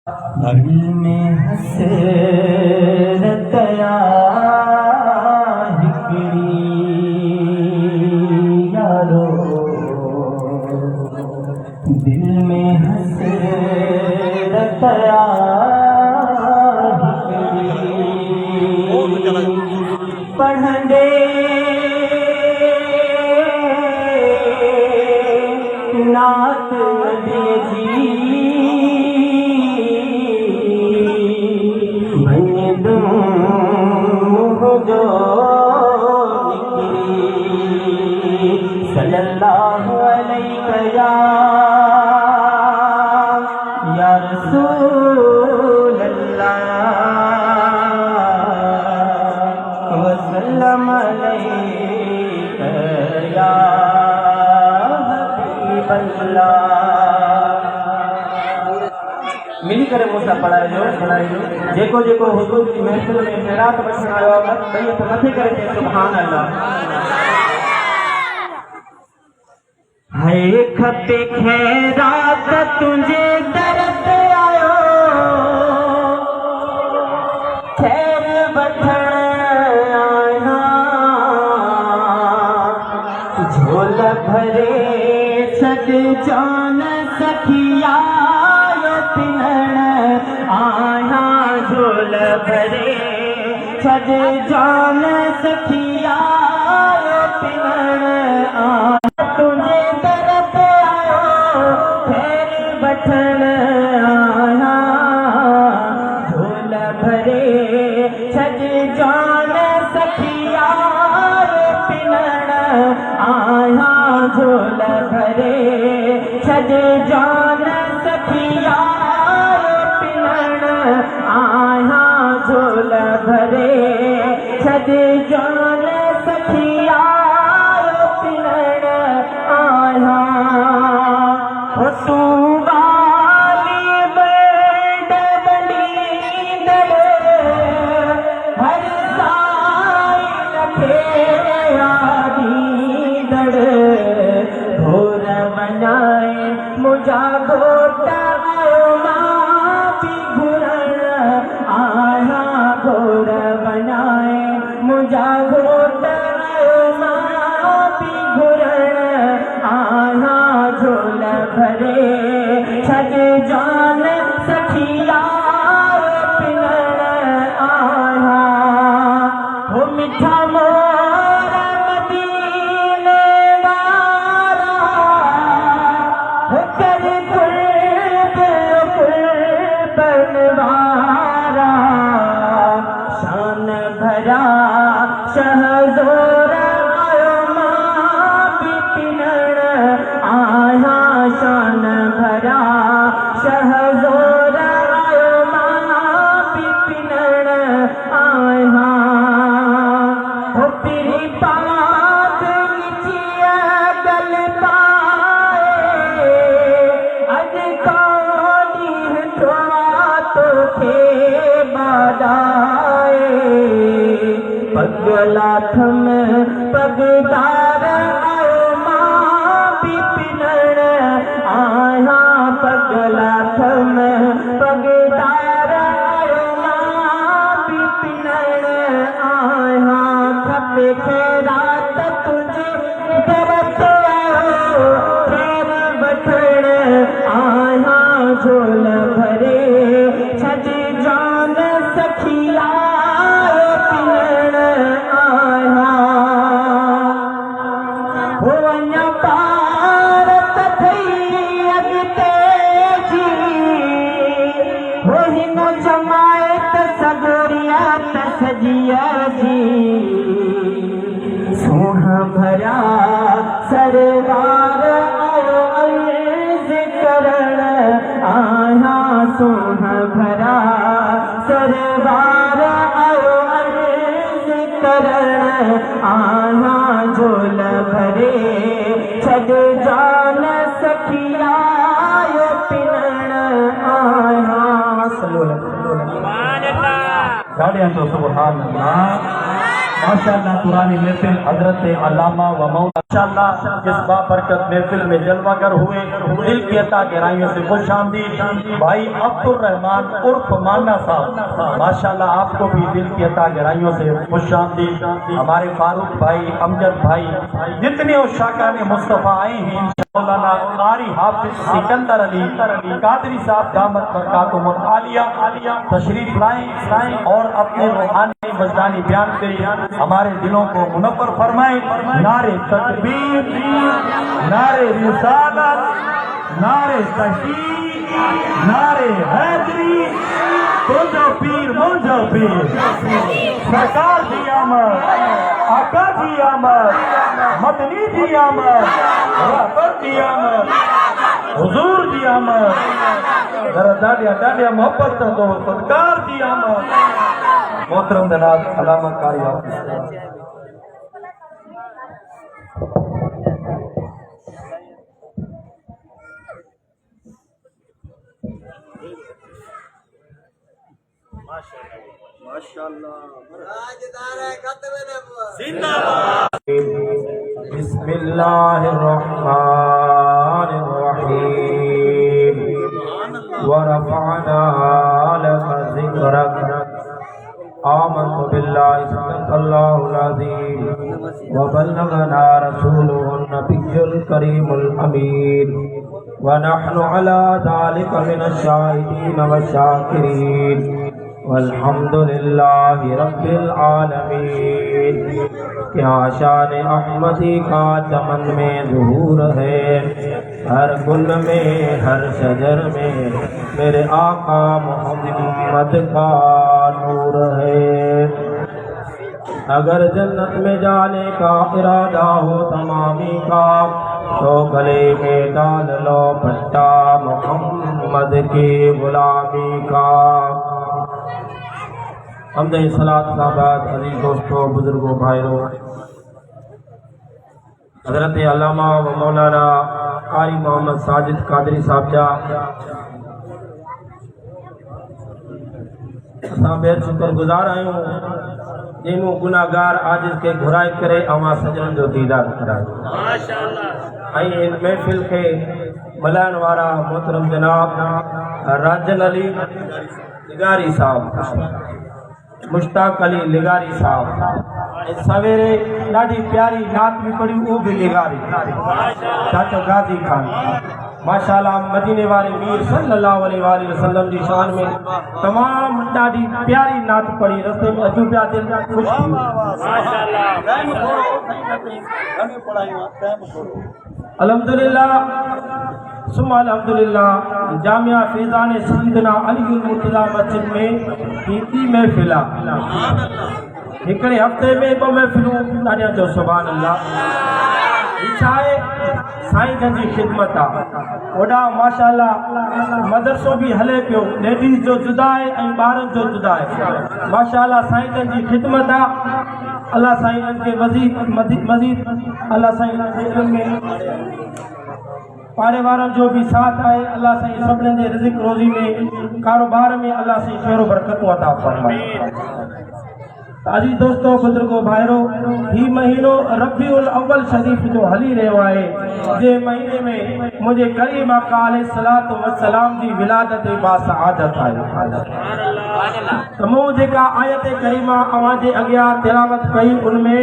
दिल में हसरत हिकड़ी यारो, दिल में हसरत हिकड़ी पढ़ंदे नात जी जो सल्लल्लाहु अलैहि या रसूल अल्लाह वसल्लम अलैका या हबीब अल्लाह। मिली करे मूंसां पढ़ाइजो जेको जेको हुजूर जी महफ़िल में ख़ैरात वठण आयो आहे ॿई हथ मथे करे चए सुभान अल्लाह। हाय खपे ख़ैरात तुंहिंजे दर ते आयो, ख़ैर वठण आया, झोल भरे छॾ जान सखिया आया, झोल भरे छॾ जान सखिया पिनण आया, तुंहिंजे दर ते आयो ख़ैर वठण आया, झोल भरे छॾ जान सखिया पिनण आया, झोल भरे छॾ जान सखिया आया, झोल भरे छॾ जान सखिया पिनण आया। तूं वाली बेड बलींदड़ हर साइल खे यादींदड़, भोर वञाए मुंहिंजा घोट आया, भोर वञाए मुंहिंजा घोट बि घुरण आया, झोल भरे छॾ जान सखिया पिनण आया। हो मिठा मोर मदीने वारा, हो कर कुर्बन वारा, शान भरा शहज़ोर आयो मां बि पिनण आया, शान भरा शहज़ोर आयो मां बि पिनण आया। हो पिरी पात निचिया गल पाए, अॼु कानी तोखे बादाए, पगलाथ में पगदार आयो मां बि पिनण आया, पगलाथ में पगदार आयो मां बि पिनण आया। खपे ख़ैरात तुंहिंजे दर ते आयो, ख़ैर वठण आया, झोल भरे छॾ जान सखिया पिनण आया। हो अञा पार त थई अॻिते जी, हो हिन जमायत सगोरिया त सजिया जी, सोहा भरिया सरदार आयो अर्ज़ करण आया, सोहा भरा सरदार आयो अर्ज़ करण आया, झोल भरे छॾ जान सखिया पिनण आया। गाड़ियां तो सुभान अल्लाह। माशाअल्लाह कुरानी महफिल हजरत अल्लामा व मौलाना माशाअल्लाह इस बाबरकत महफिल में जलवागर हुए। दिल की अता गहराइयों से खुश आमदीद भाई अब्दुल रहमान उर्फ माना साहब, माशाअल्लाह आपको भी दिल की अता गहराइयों से खुश आमदीद। हमारे फारूक भाई, अमजद भाई, जितने उशाकान मुस्तफ़ा आए हैं, मौलाना कारी हाफिज सिकंदर अली कादरी साहब दामत बरकातुहुल आलिया तशरीफ लाएं और अपने रूहानी वजदानी बयान से हमारे दिलों को मुनव्वर फरमाएं। नारे तकबीर, नारे रिसालत, नारे तहकीक, नारे हैदरी, तुझो पीर मुझो पीर, सरकार की आमद, आका की आमद, मदनी की आमद, रहबर की आमद, हुजूर की आमद, जरा दाढ़िया दाढ़िया मोहब्बत दो, सरकार की आमद। मोहतरम जनाब अल्लामा कारी हाफिज। बिस्मिल्लाहिर्रहमानिर्रहीम व रफ़अना लका ज़िक्रक आमन्तु बिल्लाहि सल्लल्लाहुल अज़ीम व बल्लगना रसूलुहुन नबियुल करीमुल अमीन व नहनु अला ज़ालिका मिनश शाहिदीन व शाकिरीन वल्हम्दुलिल्लाहि रब्बिल आलमीन। क्या शान अहमदी का चमन में ज़ुहूर है, हर गुल में हर शजर में मेरे आका मोहम्मद का नूर है। अगर जन्नत में जाने का इरादा हो तमामी का, तो गले में डाल लो पट्टा मोहम्मद की गुलामी का। हमदे सलात का बाद अली दोस्तों, बुजुर्गों, भाइयों, हजरत अल्लामा व मौलाना कारी मोहम्मद साजिद कादरी साहब जा असां बेहद शुक्रगुजार आहियूं जिन्हों गुनाहगार आजिज़ के घुराए करे अवां सजन जो दीदार कराए। माशाअल्लाह। ऐं इन महफ़िल के मल्हाइण वारा मोहतरम जनाब राजन अली लिगारी साहब, मुश्ताक अली लिगारी साहब, सवेरे ॾाढी प्यारी नात भी पढ़ी, वो भी लिगारी चाचो गाजी खान, माशाअल्लाह मदीने वाले मीर सल्लल्लाहु अलैहि वसल्लम की शान में तमाम ॾाढी प्यारी नात पढ़ी। रस्ते में अजू पिया दिल खुश थी। अल्हम्दुलिल्लाह सुम्मा अल्हम्दुलिल्लाह जामिया फैज़ान सैयदना अली मुर्तज़ा मस्जिद में कीती महफिल हिकड़े हफ्ते में 2 महफिलूं ॾाढियां जो सुभान अल्लाह। इच्छा है साईं जन जी खिदमत आहे ओॾा माशाअल्लाह मदरसो भी हले पियो, लेडीज़ जो जुदा है ऐं ॿारनि जो जुदा है। माशाअल्लाह साईं जन जी खिदमत आहे। अल्लाह साईं जन के मज़ीद अल्लाह साईं जन में पाड़े वारनि जो भी साथ आहे। अल्लाह साईं सभिनी जे रिज़्क़ रोज़ी में कारोबार में अल्लाह साईं ख़ैर बरकतूं अता फरमाए। अजी दोस्तों, बुजुर्गो, भाइरों, ही महीनो रबीउल अव्वल शरीफ जो हली रहियो आहे। जे महीने में मुझे करीम आका अलैहिस्सलातु वस्सलाम जी विलादत बासआदत आहे। तमो जेका आयत करीमा अवां जे अॻियां तिलावत कई, उनमें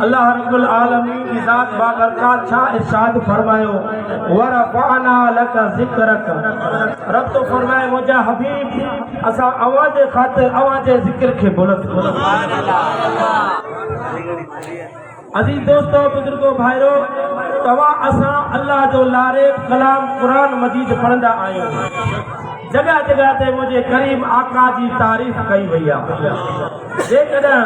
अल्लाह रब्बुल आलमीन की ज़ात बाबरकत छा इरशाद फरमायो, व रफ़अना लका ज़िक्रक। रब तो फरमाए मुंहिंजा हबीब असां अवां जे ख़ातिर अवां जे ज़िक्र खे बुलंद। अजीज दोस्तों, बुजुर्गो, भाइरों, तवा असां अल्लाह जो लारे कलाम कुरान मजीद पढ़ंदा आहियूं। जगह जगह ते मुझे करीम आका जी तारीफ कई वई आहे। जेकॾहिं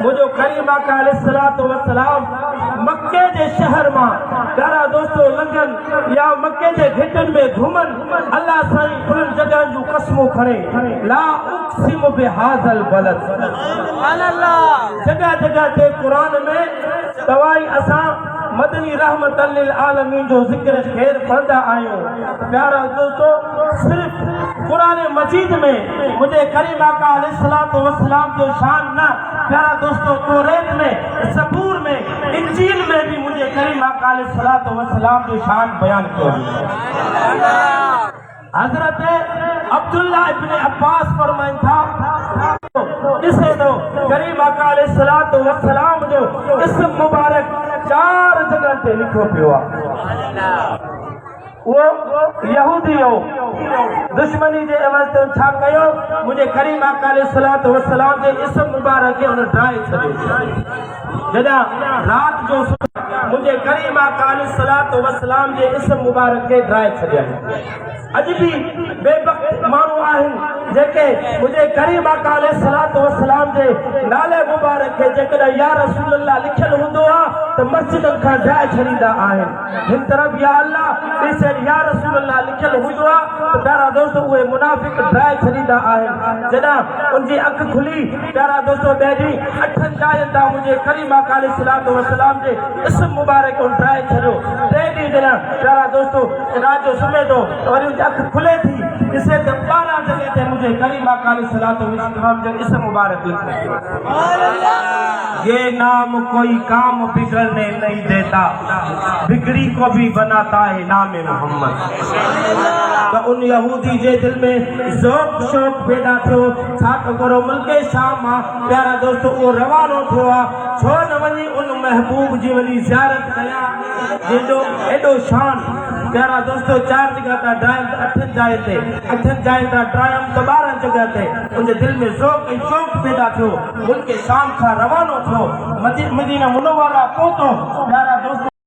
मुझो करीम आका अलैहिस्सलातु वस्सलाम मक्के जे शहर मां प्यारा दोस्तों लंघन या मक्के जे घिटनि में घुमन, अल्लाह साईं उन जगह जूं कसमूं खणे, ला उक़सिमु बिहाज़ल बलद। सुभान अल्लाह। जगह जगह ते कुरान में तवाई असां मदनी रहमतल लिल आलमीन जो जिक्र ख़ैर पढ़ंदा आहियूं। प्यारा दोस्तों, सिर्फ कुरान मजीद में मुझे करीम आका अलैहिस्सलातु वस्सलाम जो शान न प्यारा दोस्तों तौरात में, ज़बूर में, इंजील में भी मुझे करीम आका अलैहिस्सलातु वस्सलाम जो शान बयान किया। हजरत अब्दुल्ला इब्ने अब्बास फरमाइन था इसे तो करीम आका अलैहिस्सलातु वस्सलाम जो इस्म मुबारक 4 जगह ते लिखो पियो आहे। वो यहूदी हो दुश्मनी जे एवज ते छा कयो मुझे करीम आका अलैहिस्सलातु वस्सलाम जे इस्म मुबारक के उन ड्राई छॾियो। जॾहिं रात जो मुझे करीम आका अलैहिस्सलातु वस्सलाम जे इस्म मुबारक के ड्राई छॾिया। अॼु बि बेवक़्त माण्हू आहिनि जेके मुझे करीम आका अलैहिस्सलातु वस्सलाम जे नाले मुबारक के जेकॾहिं या रसूल अल्लाह लिखियलु हूंदो आहे त मस्जिदनि खां ड्राए छॾींदा आहिनि। हिन तरफ़ या अल्लाह ॿी साइड या रसूल अल्लाह लिखियलु हूंदो आहे त प्यारा दोस्त उहे मुनाफ़िक ड्राए छॾींदा आहिनि। जॾहिं उनजी अखि खुली प्यारा दोस्तों ॿिए ॾींहुं 8 ॾाहनि तां मुझे करीम आका अलैहिस्सलातु वस्सलाम जे इस्म मुबारक उन ड्राए छॾियो। टे ॾींहं जॾहिं प्यारा दोस्तों रात जो सुम्हे थो वरी उनजी अखि खुले थी ॾिसे त 12 जगह ते मुझे करीम आका अलैहिस्सलातु वस्सलाम जो इस्म मुबारक लिखियो। ये नाम कोई काम बिगड़ने नहीं देता, बिगड़ी को भी बनाता है नाम मोहम्मद। तो उन यहूदी जे दिल में ज़ौक़ शौक़ पैदा थियो छा त करो मुल्क शाम मां प्यारा दोस्तों वो रवानो थियो आहे छो न वञी उन महबूब जी वञी ज़ियारत कया जंहिंजो एॾो शान प्यारा दोस्तों 4 जगह था ड्राइम 8 जाइ ते 8 जाइ था ड्राइम तो 12 जगह ते उनजे दिल में ज़ौक़ ऐं शौक़ पैदा थियो मुल्क शाम खां रवानो थियो मदीना मुनव्वरा पहुतो प्यारा दोस्तों।